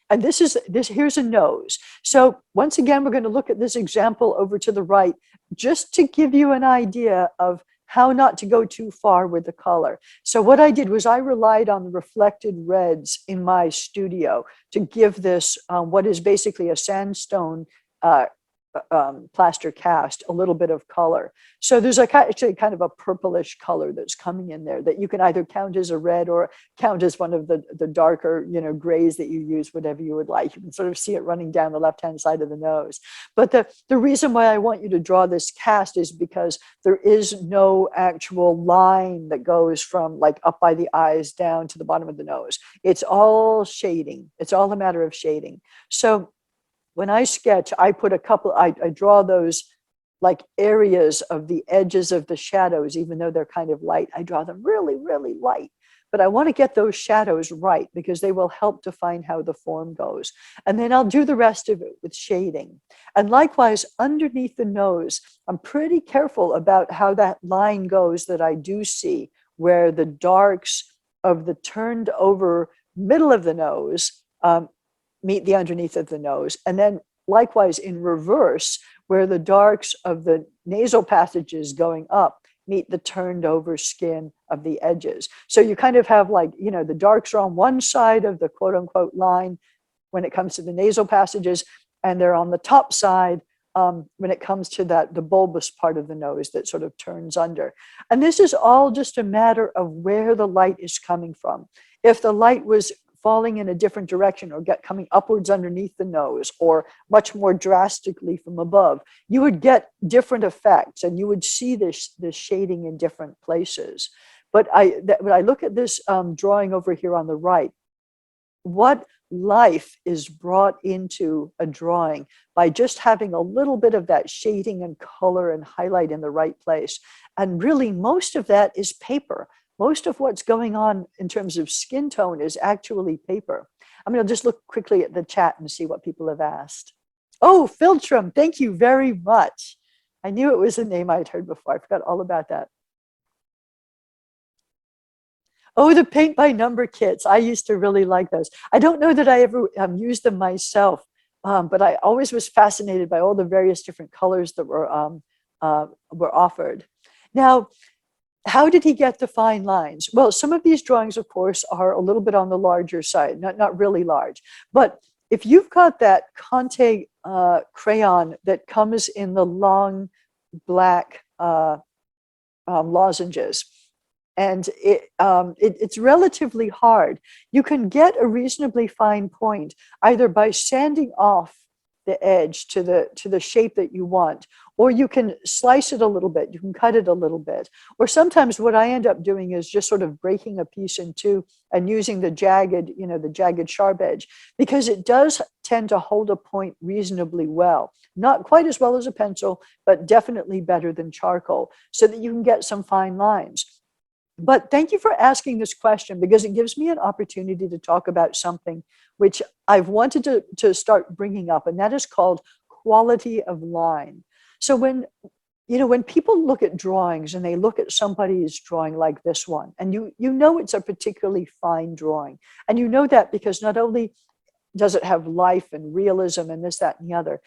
And here's a nose. So once again, we're going to look at this example over to the right, just to give you an idea of how not to go too far with the color. So what I did was I relied on the reflected reds in my studio to give this what is basically a sandstone plaster cast a little bit of color. So there's actually kind of a purplish color that's coming in there that you can either count as a red or count as one of the darker, you know, grays that you use, whatever you would like. You can sort of see it running down the left-hand side of the nose. But the reason why I want you to draw this cast is because there is no actual line that goes from like up by the eyes down to the bottom of the nose. It's all shading. It's all a matter of shading. So when I sketch, I put I draw those like areas of the edges of the shadows, even though they're kind of light. I draw them really, really light. But I want to get those shadows right because they will help define how the form goes. And then I'll do the rest of it with shading. And likewise, underneath the nose, I'm pretty careful about how that line goes that I do see, where the darks of the turned over middle of the nose meet the underneath of the nose. And then likewise in reverse, where the darks of the nasal passages going up meet the turned over skin of the edges. So you kind of have like, you know, the darks are on one side of the quote unquote line when it comes to the nasal passages, and they're on the top side when it comes to the bulbous part of the nose that sort of turns under. And this is all just a matter of where the light is coming from. If the light was falling in a different direction or coming upwards underneath the nose or much more drastically from above, you would get different effects and you would see this shading in different places. But when I look at this drawing over here on the right, what life is brought into a drawing by just having a little bit of that shading and color and highlight in the right place. And really most of that is paper. Most of what's going on in terms of skin tone is actually paper. I'm going to just look quickly at the chat and see what people have asked. Oh, Filtrum, thank you very much. I knew it was a name I'd heard before. I forgot all about that. Oh, the paint by number kits. I used to really like those. I don't know that I ever used them myself, but I always was fascinated by all the various different colors that were offered. Now, how did he get the fine lines? Well, some of these drawings, of course, are a little bit on the larger side, not really large. But if you've got that Conté crayon that comes in the long black lozenges, and it's relatively hard, you can get a reasonably fine point either by sanding off the edge to the shape that you want, or you can slice it a little bit, you can cut it a little bit, or sometimes what I end up doing is just sort of breaking a piece in two and using the jagged, the jagged sharp edge, because it does tend to hold a point reasonably well. Not quite as well as a pencil, but definitely better than charcoal, so that you can get some fine lines. But thank you for asking this question, because it gives me an opportunity to talk about something which I've wanted to start bringing up, and that is called quality of line. So when people look at drawings and they look at somebody's drawing like this one, and you know it's a particularly fine drawing, and you know that because not only does it have life and realism and this, that, and the other,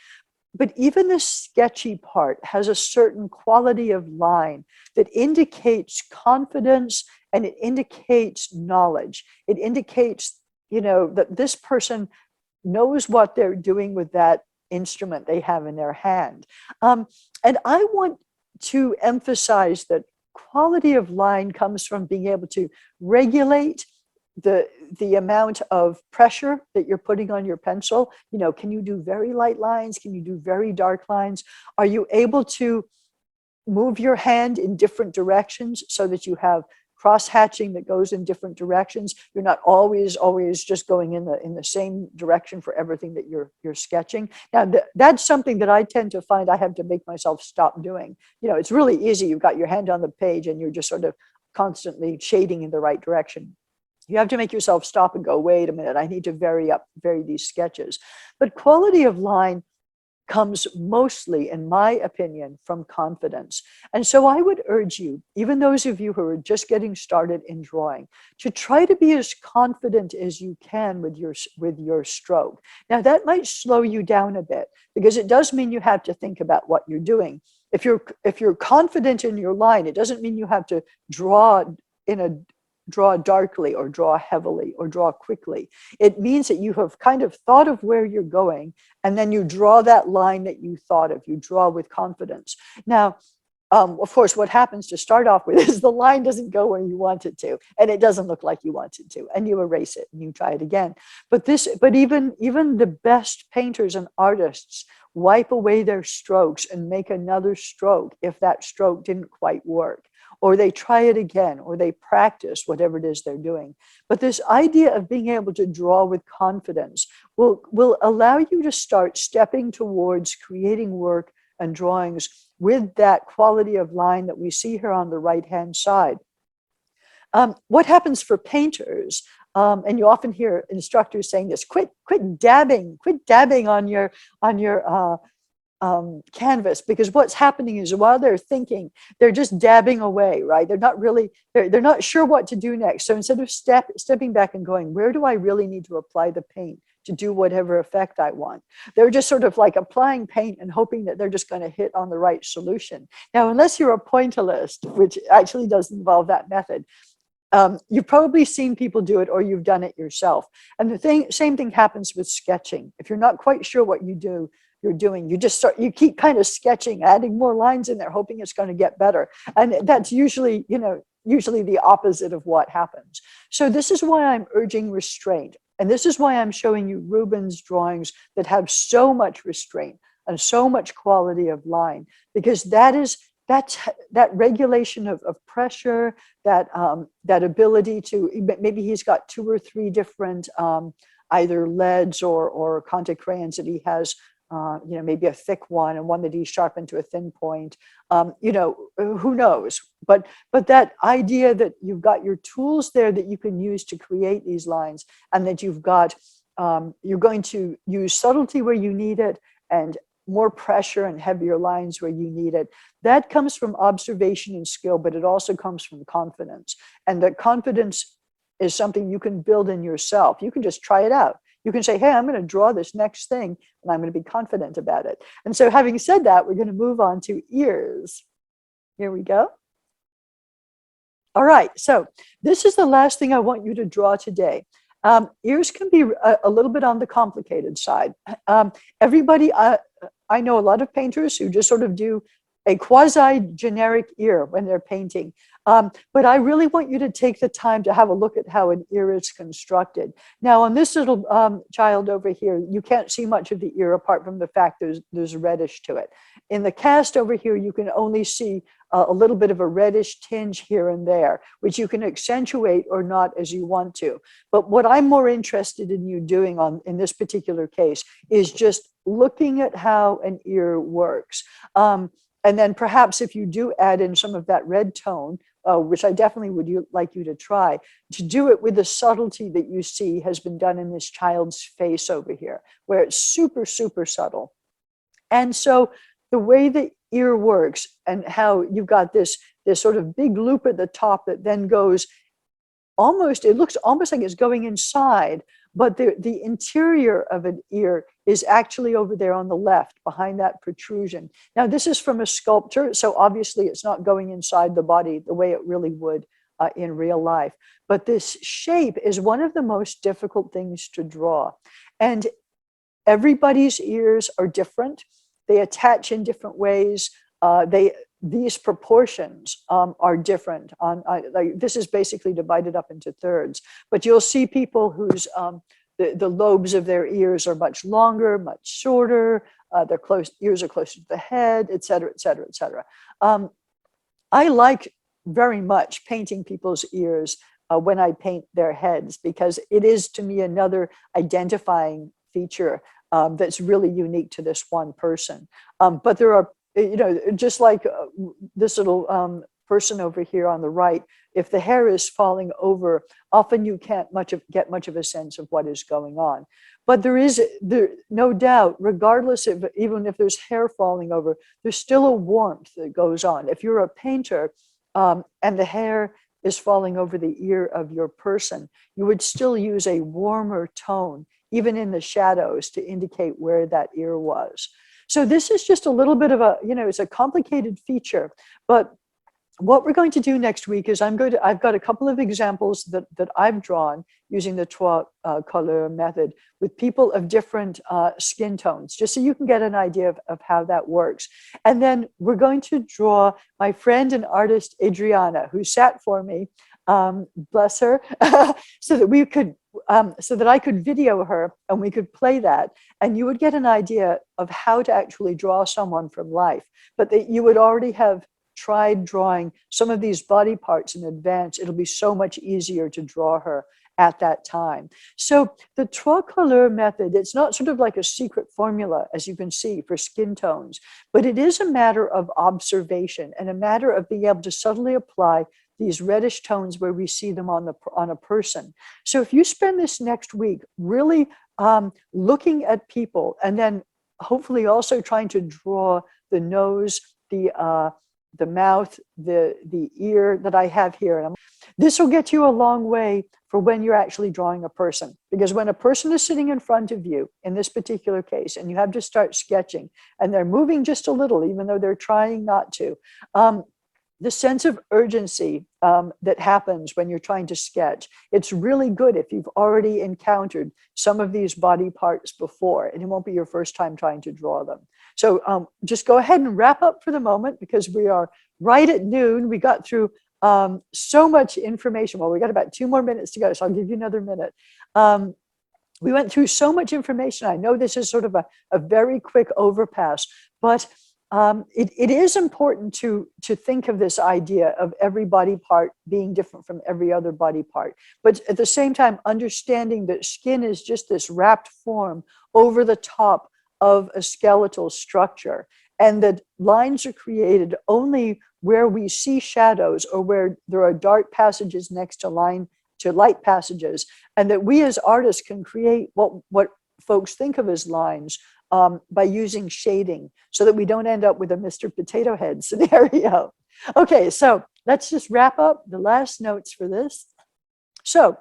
but even the sketchy part has a certain quality of line that indicates confidence, and it indicates knowledge. It indicates, that this person knows what they're doing with that instrument they have in their hand. And I want to emphasize that quality of line comes from being able to regulate the amount of pressure that you're putting on your pencil. Can you do very light lines? Can you do very dark lines? Are you able to move your hand in different directions so that you have cross hatching that goes in different directions? You're not always just going in the same direction for everything that you're sketching. Now that's something that I tend to find I have to make myself stop doing. It's really easy. You've got your hand on the page and you're just sort of constantly shading in the right direction. You have to make yourself stop and go, wait a minute, I need to vary these sketches. But quality of line comes mostly, in my opinion, from confidence. And so I would urge you, even those of you who are just getting started in drawing, to try to be as confident as you can with your stroke. Now that might slow you down a bit, because it does mean you have to think about what you're doing. If you're confident in your line, it doesn't mean you have to draw darkly or draw heavily or draw quickly. It means that you have kind of thought of where you're going, and then you draw that line that you thought of. You draw with confidence. Now, of course, what happens to start off with is the line doesn't go where you want it to, and it doesn't look like you want it to, and you erase it and you try it again. But even the best painters and artists wipe away their strokes and make another stroke if that stroke didn't quite work, or they try it again, or they practice whatever it is they're doing. But this idea of being able to draw with confidence will allow you to start stepping towards creating work and drawings with that quality of line that we see here on the right-hand side. What happens for painters, and you often hear instructors saying this, quit dabbing on your canvas, because what's happening is while they're thinking, they're just dabbing away, right? They're not sure what to do next. So instead of stepping back and going, where do I really need to apply the paint to do whatever effect I want? They're just sort of like applying paint and hoping that they're just going to hit on the right solution. Now, unless you're a pointillist, which actually does involve that method, you've probably seen people do it, or you've done it yourself. And the same thing happens with sketching. If you're not quite sure what you're doing, you keep kind of sketching, adding more lines in there, hoping it's going to get better. And that's usually the opposite of what happens. So this is why I'm urging restraint. And this is why I'm showing you Rubens' drawings that have so much restraint and so much quality of line, because that regulation of pressure, that ability to, maybe he's got 2 or 3 different either leads or Conté crayons that he has, maybe a thick one and one that he sharpened to a thin point. Who knows? But that idea that you've got your tools there that you can use to create these lines, and that you've got, you're going to use subtlety where you need it, and more pressure and heavier lines where you need it. That comes from observation and skill, but it also comes from confidence. And that confidence is something you can build in yourself. You can just try it out. You can say, hey, I'm going to draw this next thing, and I'm going to be confident about it. And so having said that, we're going to move on to ears. Here we go. All right, so this is the last thing I want you to draw today. Ears can be a little bit on the complicated side. Everybody, I know a lot of painters who just sort of do a quasi-generic ear when they're painting. But I really want you to take the time to have a look at how an ear is constructed. Now, on this little child over here, you can't see much of the ear apart from the fact there's reddish to it. In the cast over here, you can only see a little bit of a reddish tinge here and there, which you can accentuate or not as you want to. But what I'm more interested in you doing in this particular case is just looking at how an ear works. And then perhaps if you do add in some of that red tone, which I definitely would like you to try, to do it with the subtlety that you see has been done in this child's face over here, where it's super, super subtle. And so the way the ear works and how you've got this sort of big loop at the top that then goes it looks almost like it's going inside, but the interior of an ear is actually over there on the left behind that protrusion. Now, this is from a sculpture, so obviously it's not going inside the body the way it really would in real life. But this shape is one of the most difficult things to draw. And everybody's ears are different. They attach in different ways. These proportions are different. Like this is basically divided up into thirds. But you'll see people whose the lobes of their ears are much longer, much shorter. Their ears are closer to the head, et cetera, et cetera, et cetera. I like very much painting people's ears when I paint their heads, because it is to me another identifying feature that's really unique to this one person. But there are, just like this little person over here on the right, if the hair is falling over, often you can't get much of a sense of what is going on. But there is no doubt, regardless of even if there's hair falling over, there's still a warmth that goes on. If you're a painter and the hair is falling over the ear of your person, you would still use a warmer tone, even in the shadows, to indicate where that ear was. So this is just a little bit of it's a complicated feature, but what we're going to do next week is I've got a couple of examples that I've drawn using the Trois Couleurs method with people of different skin tones, just so you can get an idea of how that works. And then we're going to draw my friend and artist Adriana, who sat for me, bless her, so that I could video her and we could play that, and you would get an idea of how to actually draw someone from life, but that you would already have tried drawing some of these body parts in advance. It'll be so much easier to draw her at that time. So the Trois Couleurs method, it's not sort of like a secret formula, as you can see, for skin tones, but it is a matter of observation and a matter of being able to subtly apply these reddish tones where we see them on a person. So if you spend this next week really looking at people, and then hopefully also trying to draw the nose, the mouth, the ear that I have here, this will get you a long way for when you're actually drawing a person. Because when a person is sitting in front of you, in this particular case, and you have to start sketching, and they're moving just a little, even though they're trying not to, the sense of urgency that happens when you're trying to sketch, it's really good if you've already encountered some of these body parts before, and it won't be your first time trying to draw them. So just go ahead and wrap up for the moment, because we are right at noon. We got through so much information. Well, we got about 2 more minutes to go, so I'll give you another minute. We went through so much information. I know this is sort of a very quick overpass, but it is important to think of this idea of every body part being different from every other body part. But at the same time, understanding that skin is just this wrapped form over the top of a skeletal structure, and that lines are created only where we see shadows or where there are dark passages next to light passages, and that we as artists can create what folks think of as lines by using shading, so that we don't end up with a Mr. Potato Head scenario. Okay, so let's just wrap up the last notes for this. So,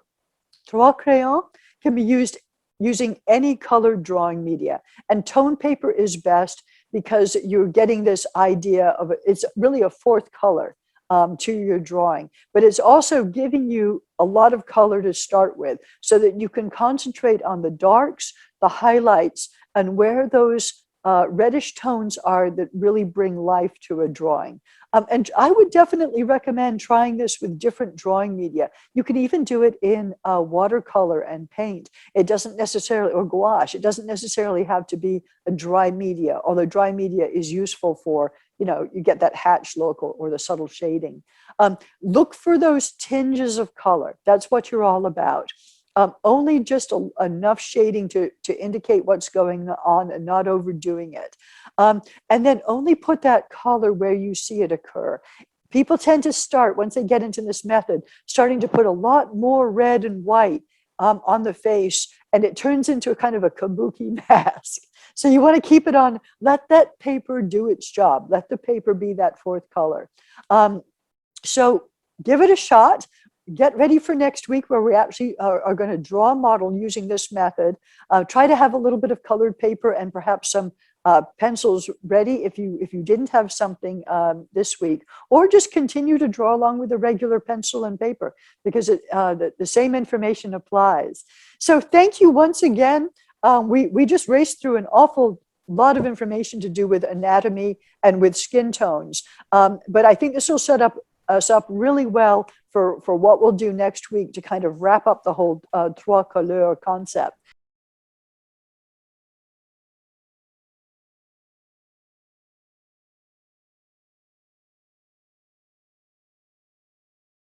Trois Crayons can be used using any colored drawing media, and tone paper is best because you're getting this idea of it's really a fourth color to your drawing, but it's also giving you a lot of color to start with, so that you can concentrate on the darks, the highlights, and where those reddish tones are that really bring life to a drawing. And I would definitely recommend trying this with different drawing media. You can even do it in watercolor and paint. It doesn't necessarily, or gouache, it doesn't necessarily have to be a dry media, although dry media is useful for, you get that hatch look or the subtle shading. Look for those tinges of color. That's what you're all about. Only just enough shading to indicate what's going on and not overdoing it. And then only put that color where you see it occur. People tend to start, once they get into this method, starting to put a lot more red and white on the face, and it turns into a kind of a kabuki mask. So you want to keep it on, let that paper do its job. Let the paper be that fourth color. So give it a shot. Get ready for next week, where we actually are going to draw a model using this method. Try to have a little bit of colored paper and perhaps some pencils ready if you didn't have something this week, or just continue to draw along with a regular pencil and paper, because the same information applies. So thank you once again. We just raced through an awful lot of information to do with anatomy and with skin tones, but I think this will set us up really well for what we'll do next week to kind of wrap up the whole Trois Couleurs concept.